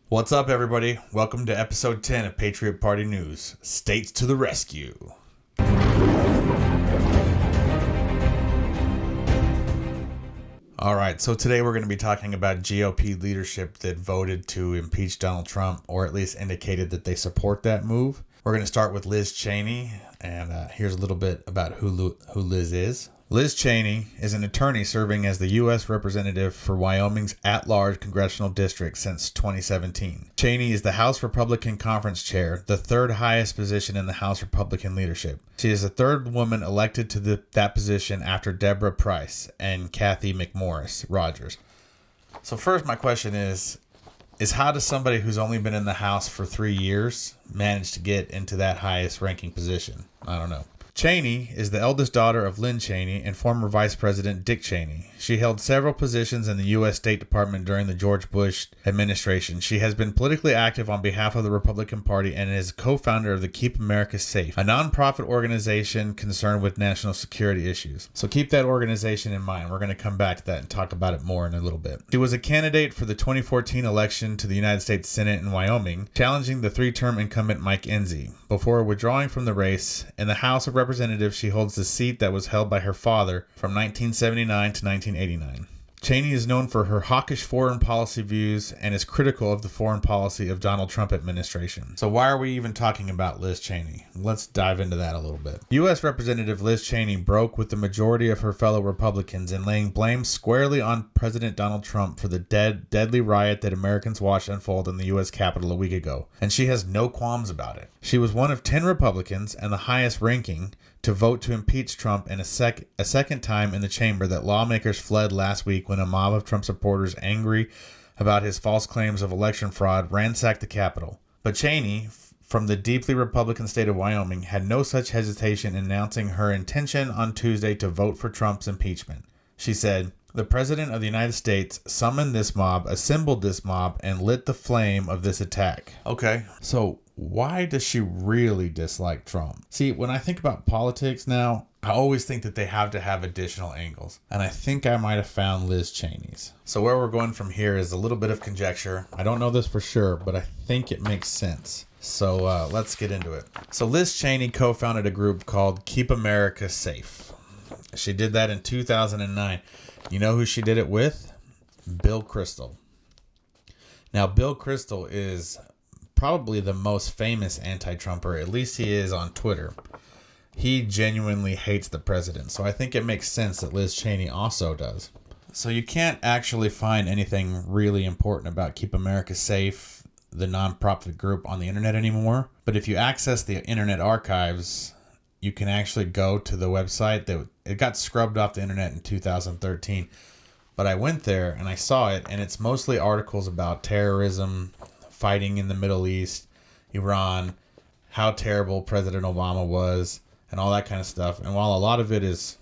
What's up, everybody? Welcome to episode 10 of Patriot Party News. States to the rescue. All right, so today we're going to be talking about GOP leadership that voted to impeach Donald Trump, or at least indicated that they support that move. We're going to start with Liz Cheney, and here's a little bit about who Liz is. Liz Cheney is an attorney serving as the U.S. representative for Wyoming's at-large congressional district since 2017. Cheney is the House Republican Conference Chair, the third highest position in the House Republican leadership. She is the third woman elected to that position after Deborah Price and Kathy McMorris Rogers. So first, my question is how does somebody who's only been in the House for 3 years manage to get into that highest ranking position? I don't know. Cheney is the eldest daughter of Lynn Cheney and former Vice President Dick Cheney. She held several positions in the U.S. State Department during the George Bush administration. She has been politically active on behalf of the Republican Party and is co-founder of the Keep America Safe, a nonprofit organization concerned with national security issues. So keep that organization in mind. We're going to come back to that and talk about it more in a little bit. She was a candidate for the 2014 election to the United States Senate in Wyoming, challenging the three-term incumbent Mike Enzi. Before withdrawing from the race, in the House of Representatives, she holds the seat that was held by her father from 1979 to 1989. Cheney is known for her hawkish foreign policy views and is critical of the foreign policy of Donald Trump administration. So why are we even talking about Liz Cheney? Let's dive into that a little bit. U.S. Representative Liz Cheney broke with the majority of her fellow Republicans in laying blame squarely on President Donald Trump for the deadly riot that Americans watched unfold in the U.S. Capitol a week ago, and she has no qualms about it. She was one of 10 Republicans and the highest ranking to vote to impeach Trump in a second time in the chamber that lawmakers fled last week when a mob of Trump supporters angry about his false claims of election fraud ransacked the Capitol. But Cheney, from the deeply Republican state of Wyoming, had no such hesitation in announcing her intention on Tuesday to vote for Trump's impeachment. She said, "The President of the United States summoned this mob, assembled this mob, and lit the flame of this attack." Okay, so why does she really dislike Trump? See, when I think about politics now, I always think that they have to have additional angles. And I think I might have found Liz Cheney's. So where we're going from here is a little bit of conjecture. I don't know this for sure, but I think it makes sense. So let's get into it. So Liz Cheney co-founded a group called Keep America Safe. She did that in 2009. You know who she did it with? Bill Kristol. Now, Bill Kristol is probably the most famous anti-Trumper, at least he is on Twitter. He genuinely hates the president, so I think it makes sense that Liz Cheney also does. So you can't actually find anything really important about Keep America Safe, the nonprofit group, on the internet anymore. But if you access the Internet Archives, you can actually go to the website. It got scrubbed off the internet in 2013. But I went there and I saw it, and it's mostly articles about terrorism, fighting in the Middle East, Iran, how terrible President Obama was, and all that kind of stuff. And while a lot of it's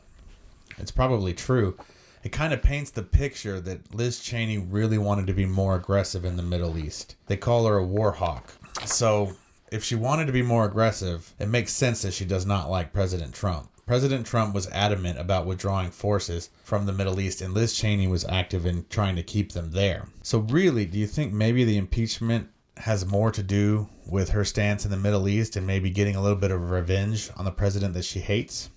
probably true, it kind of paints the picture that Liz Cheney really wanted to be more aggressive in the Middle East. They call her a war hawk. So if she wanted to be more aggressive, it makes sense that she does not like President Trump. President Trump was adamant about withdrawing forces from the Middle East, and Liz Cheney was active in trying to keep them there. So really, do you think maybe the impeachment has more to do with her stance in the Middle East and maybe getting a little bit of revenge on the president that she hates?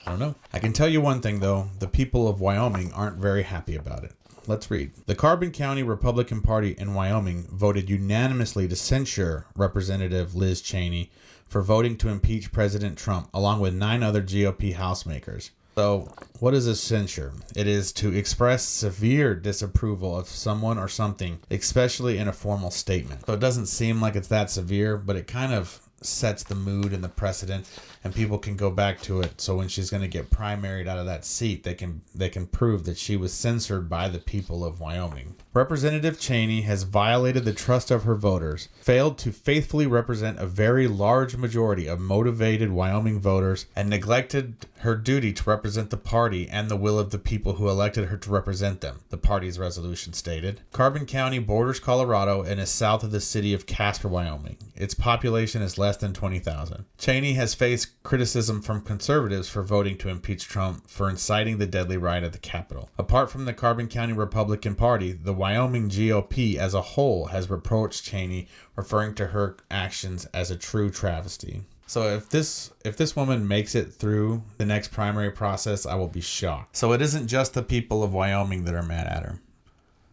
I don't know. I can tell you one thing, though. The people of Wyoming aren't very happy about it. Let's read. The Carbon County Republican Party in Wyoming voted unanimously to censure Representative Liz Cheney for voting to impeach President Trump, along with 9 other GOP housemakers. So, what is a censure? It is to express severe disapproval of someone or something, especially in a formal statement. So it doesn't seem like it's that severe, but it kind of sets the mood and the precedent, and people can go back to it. So when she's going to get primaried out of that seat, they can prove that she was censored by the people of Wyoming. Representative Cheney has violated the trust of her voters, failed to faithfully represent a very large majority of motivated Wyoming voters, and neglected her duty to represent the party and the will of the people who elected her to represent them, the party's resolution stated. Carbon County borders Colorado and is south of the city of Casper, Wyoming. Its population is less less than 20,000. Cheney has faced criticism from conservatives for voting to impeach Trump for inciting the deadly riot at the Capitol. Apart from the Carbon County Republican Party, the Wyoming GOP as a whole has reproached Cheney, referring to her actions as a true travesty. So if this woman makes it through the next primary process, I will be shocked. So it isn't just the people of Wyoming that are mad at her.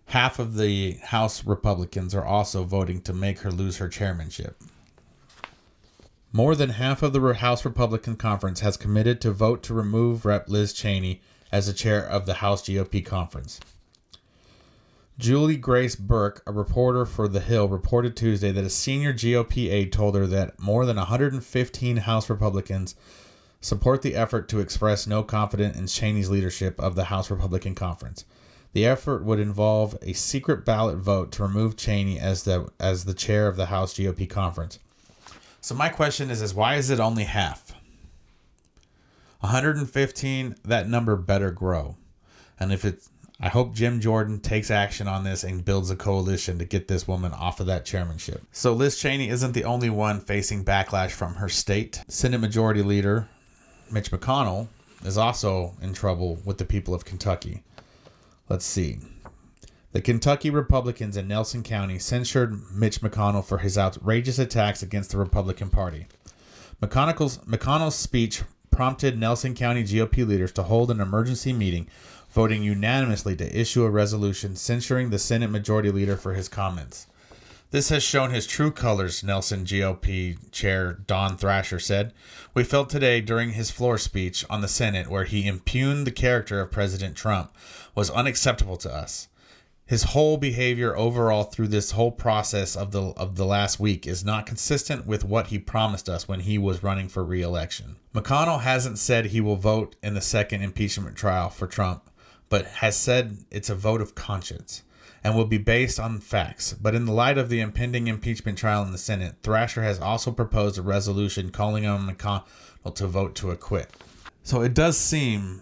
Half of the House Republicans are also voting to make her lose her chairmanship. More than half of the House Republican Conference has committed to vote to remove Rep. Liz Cheney as the chair of the House GOP conference. Julie Grace Burke, a reporter for The Hill, reported Tuesday that a senior GOP aide told her that more than 115 House Republicans support the effort to express no confidence in Cheney's leadership of the House Republican Conference. The effort would involve a secret ballot vote to remove Cheney as the chair of the House GOP conference. So my question is why is it only half? 115, that number better grow. And I hope Jim Jordan takes action on this and builds a coalition to get this woman off of that chairmanship. So Liz Cheney isn't the only one facing backlash from her state. Senate Majority Leader Mitch McConnell is also in trouble with the people of Kentucky. Let's see. The Kentucky Republicans in Nelson County censured Mitch McConnell for his outrageous attacks against the Republican Party. McConnell's speech prompted Nelson County GOP leaders to hold an emergency meeting, voting unanimously to issue a resolution censuring the Senate Majority Leader for his comments. This has shown his true colors, Nelson GOP Chair Don Thrasher said. We felt today during his floor speech on the Senate where he impugned the character of President Trump was unacceptable to us. His whole behavior overall through this whole process of the last week is not consistent with what he promised us when he was running for re-election. McConnell hasn't said he will vote in the second impeachment trial for Trump, but has said it's a vote of conscience and will be based on facts. But in the light of the impending impeachment trial in the Senate, Thrasher has also proposed a resolution calling on McConnell to vote to acquit. So it does seem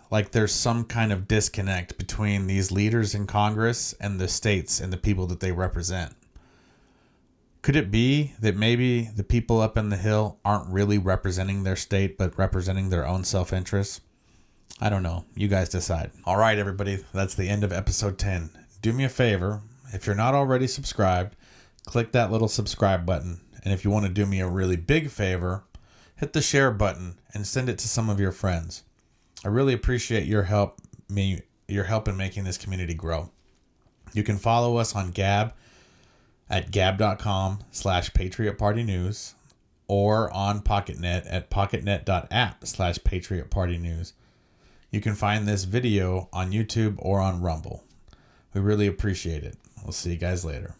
like there's some kind of disconnect between these leaders in Congress and the states and the people that they represent. Could it be that maybe the people up in the Hill aren't really representing their state, but representing their own self-interest? I don't know. You guys decide. All right, everybody. That's the end of episode 10. Do me a favor. If you're not already subscribed, click that little subscribe button. And if you want to do me a really big favor, hit the share button and send it to some of your friends. I really appreciate your help in making this community grow. You can follow us on Gab at gab.com/PatriotPartyNews or on PocketNet at pocketnet.app/PatriotPartyNews. You can find this video on YouTube or on Rumble. We really appreciate it. We'll see you guys later.